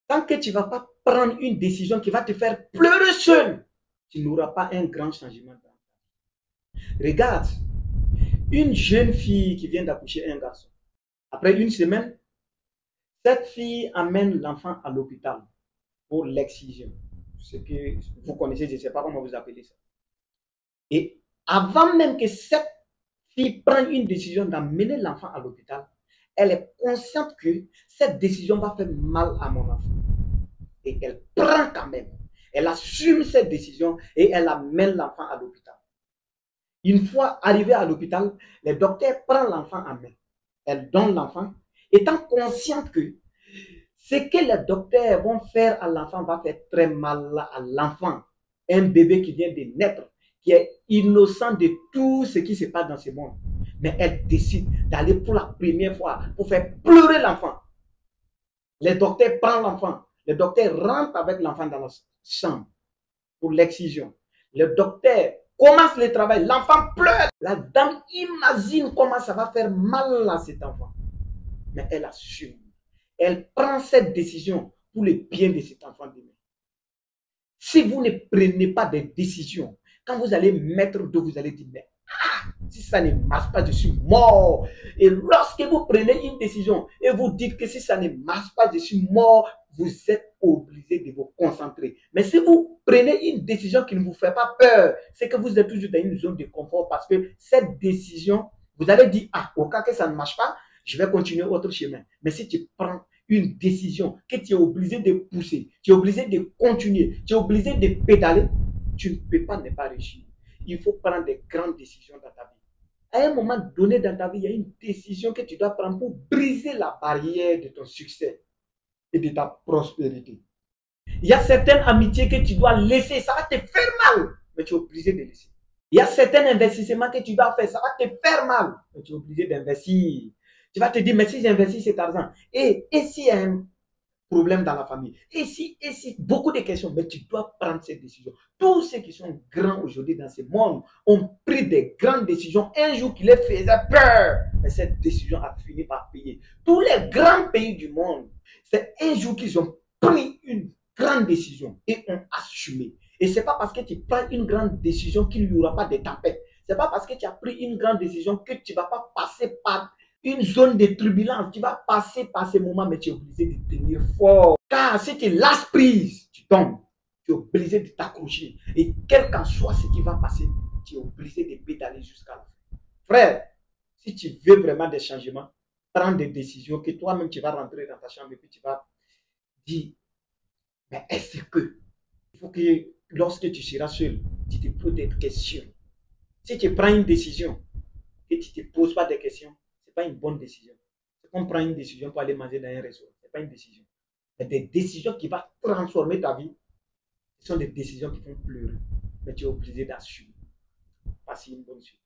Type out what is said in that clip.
Tant que tu ne vas pas prendre une décision qui va te faire pleurer seul, tu n'auras pas un grand changement. Regarde, une jeune fille qui vient d'accoucher un garçon. Après une semaine, cette fille amène l'enfant à l'hôpital pour l'excision. Ce que vous connaissez, je ne sais pas comment vous appelez ça. Et avant même que cette fille prenne une décision d'amener l'enfant à l'hôpital, elle est consciente que cette décision va faire mal à mon enfant. Et elle prend quand même. Elle assume cette décision et elle amène l'enfant à l'hôpital. Une fois arrivée à l'hôpital, le docteur prend l'enfant en main. Elle donne l'enfant, étant consciente que ce que les docteurs vont faire à l'enfant va faire très mal à l'enfant. Un bébé qui vient de naître, qui est innocent de tout ce qui se passe dans ce monde. Mais elle décide d'aller pour la première fois pour faire pleurer l'enfant. Les docteurs prennent l'enfant. Le docteur rentre avec l'enfant dans la chambre pour l'excision. Le docteur commence le travail. L'enfant pleure. La dame imagine comment ça va faire mal à cet enfant. Mais elle assume. Elle prend cette décision pour le bien de cet enfant demain. Si vous ne prenez pas des décisions, quand vous allez mettre d'eau, vous allez dire, mais si ça ne marche pas, je suis mort. Et lorsque vous prenez une décision et vous dites que si ça ne marche pas, je suis mort, vous êtes obligé de vous concentrer. Mais si vous prenez une décision qui ne vous fait pas peur, c'est que vous êtes toujours dans une zone de confort parce que cette décision, vous allez dire, ah, au cas que ça ne marche pas, je vais continuer autre chemin. Mais si tu prends une décision que tu es obligé de pousser, tu es obligé de continuer, tu es obligé de pédaler, tu ne peux pas ne pas réussir. Il faut prendre des grandes décisions dans ta vie. À un moment donné dans ta vie, il y a une décision que tu dois prendre pour briser la barrière de ton succès et de ta prospérité. Il y a certaines amitiés que tu dois laisser, ça va te faire mal, mais tu es obligé de laisser. Il y a certains investissements que tu dois faire, ça va te faire mal, mais tu es obligé d'investir. Tu vas te dire, mais si j'investis cet argent, et s'il y a un problème dans la famille, et si, beaucoup de questions, mais tu dois prendre ces décisions. Tous ceux qui sont grands aujourd'hui dans ce monde ont pris des grandes décisions un jour qui les faisait peur, mais cette décision a fini par payer. Tous les grands pays du monde, c'est un jour qu'ils ont pris une grande décision et ont assumé. Et ce n'est pas parce que tu prends une grande décision qu'il n'y aura pas de tempête. Ce n'est pas parce que tu as pris une grande décision que tu ne vas pas passer par une zone de turbulence. Tu vas passer par ces moments, mais tu es obligé de tenir fort. Car si tu lâches prise, tu tombes. Tu es obligé de t'accrocher. Et quel qu'en soit ce qui va passer, tu es obligé de pédaler jusqu'à la fin. Frère, si tu veux vraiment des changements, prends des décisions que toi-même tu vas rentrer dans ta chambre et puis tu vas dire, mais est-ce que il faut que lorsque tu seras seul, tu te poses des questions. Si tu prends une décision et tu ne te poses pas des questions, ce n'est pas une bonne décision. C'est comme prendre une décision pour aller manger dans un restaurant. Ce n'est pas une décision. C'est des décisions qui vont transformer ta vie. Ce sont des décisions qui vont pleurer. Mais tu es obligé d'assumer. Passez une bonne suite.